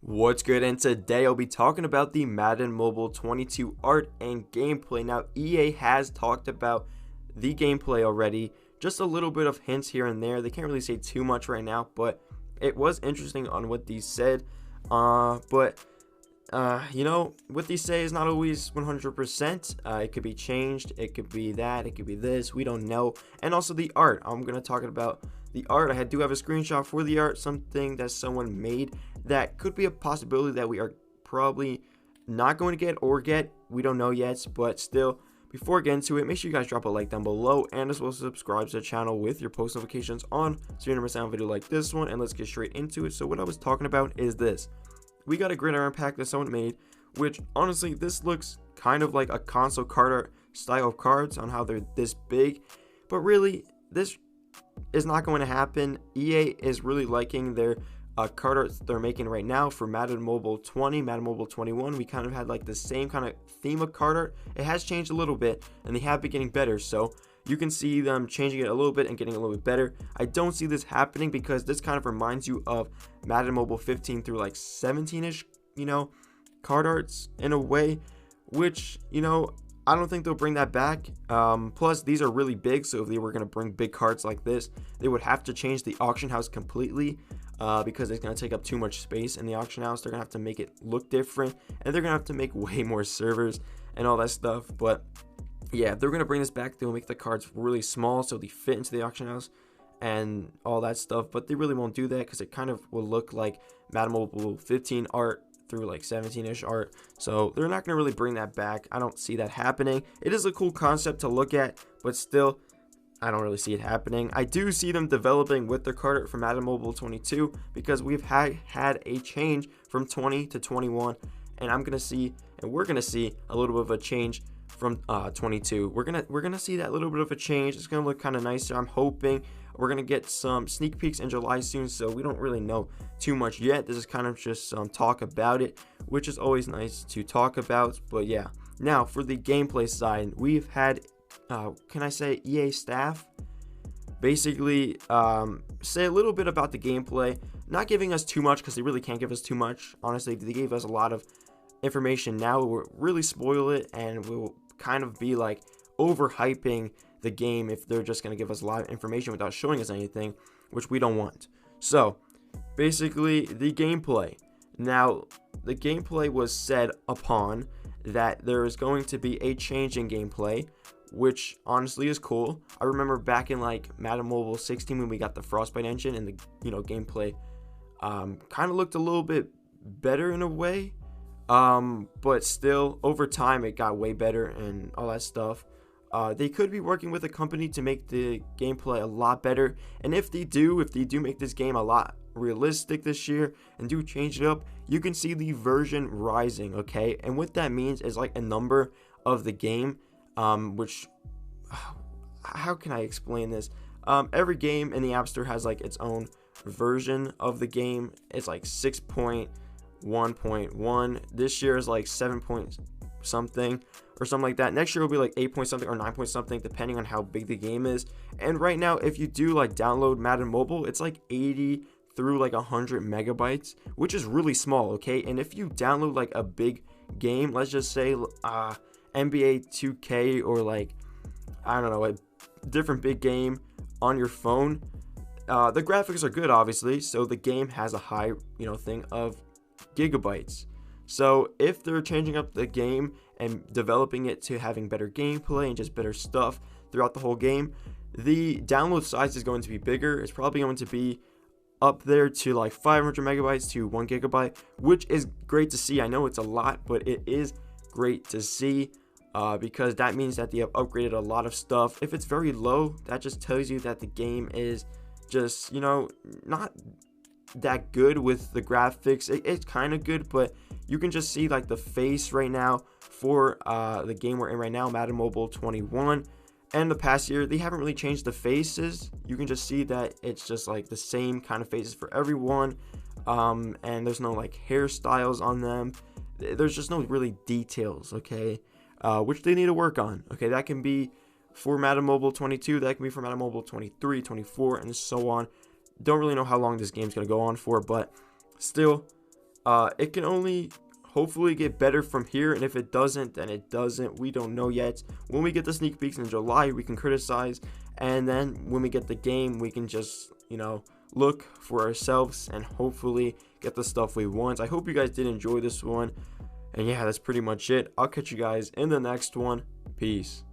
What's good, and today I'll be talking about the Madden Mobile 22 art and gameplay. Now, EA has talked about the gameplay already, just a little bit of hints here and there. They can't really say too much right now, but it was interesting on what these said. What these say is not always 100%. It could be changed, it could be that, it could be this, we don't know. And also the art. I'm going to talk about the art. I do have a screenshot for the art, something that someone made that could be a possibility that we are probably not going to get. We don't know yet, but still, before getting to it, make sure you guys drop a like down below and as well as subscribe to the channel with your post notifications on so you never miss out on a video like this one. And let's get straight into it. So what I was talking about is this. We got a gridiron pack that someone made, which honestly, this looks kind of like a console card art style of cards on how they're this big, but really, this is not going to happen. EA is really liking their card arts they're making right now for Madden Mobile 20, Madden Mobile 21. We kind of had like the same kind of theme of card art. It has changed a little bit, and they have been getting better, so you can see them changing it a little bit and getting a little bit better. I don't see this happening because this kind of reminds you of Madden Mobile 15 through like 17-ish, card arts in a way, which, I don't think they'll bring that back. Plus, these are really big, so if they were going to bring big cards like this, they would have to change the auction house completely because it's going to take up too much space in the auction house. They're going to have to make it look different, and they're going to have to make way more servers and all that stuff. But yeah, if they're going to bring this back, they'll make the cards really small so they fit into the auction house and all that stuff. But they really won't do that because it kind of will look like Madden Mobile 15 art through like 17-ish art, so they're not going to really bring that back. I don't see that happening. It is a cool concept to look at, but still, I don't really see it happening. I do see them developing with their card art for Madden Mobile 22 because we've had a change from 20 to 21, and we're gonna see a little bit of a change from 22. We're gonna see that little bit of a change. It's gonna look kind of nicer. I'm hoping we're gonna get some sneak peeks in July soon, so we don't really know too much yet. This is kind of just some talk about it, which is always nice to talk about. But yeah, now for the gameplay side, we've had can I say EA staff basically say a little bit about the gameplay, not giving us too much because they really can't give us too much. Honestly, they gave us a lot of information. Now we'll really spoil it, and we'll kind of be like overhyping the game if they're just going to give us a lot of information without showing us anything, which we don't want. So basically, the gameplay. Now, the gameplay was said upon that there is going to be a change in gameplay, which honestly is cool. I remember back in like Madden Mobile 16 when we got the Frostbite engine, and the gameplay kind of looked a little bit better in a way, but still over time it got way better and all that stuff. They could be working with a company to make the gameplay a lot better, and if they do make this game a lot realistic this year and do change it up, you can see the version rising. Okay, and what that means is like a number of the game, which how can I explain this? Every game in the App Store has like its own version of the game. It's like 6.1.1. This year is like 7 point something or something like that. Next year will be like 8 point something or 9 point something, depending on how big the game is. And right now, if you do like download Madden Mobile, it's like 80 through like 100 megabytes, which is really small. Okay, and if you download like a big game, let's just say NBA 2K or like, I don't know, a different big game on your phone, the graphics are good, obviously, so the game has a high thing of gigabytes. So if they're changing up the game and developing it to having better gameplay and just better stuff throughout the whole game, the download size is going to be bigger. It's probably going to be up there to like 500 megabytes to 1 gigabyte, which is great to see. I know it's a lot, but it is great to see because that means that they have upgraded a lot of stuff. If it's very low, that just tells you that the game is just not that good with the graphics. It's kind of good, but you can just see like the face right now for the game we're in right now, Madden Mobile 21. And the past year, they haven't really changed the faces. You can just see that it's just like the same kind of faces for everyone, and there's no like hairstyles on them. There's just no really details, okay, which they need to work on. Okay, that can be for Madden Mobile 22, that can be for Madden Mobile 23, 24, and so on. Don't really know how long this game's going to go on for, but still, It can only hopefully get better from here, and if it doesn't, then it doesn't. We don't know yet. When we get the sneak peeks in July, we can criticize, and then when we get the game, we can just, you know, look for ourselves and hopefully get the stuff we want. I hope you guys did enjoy this one, and yeah, that's pretty much it. I'll catch you guys in the next one. Peace.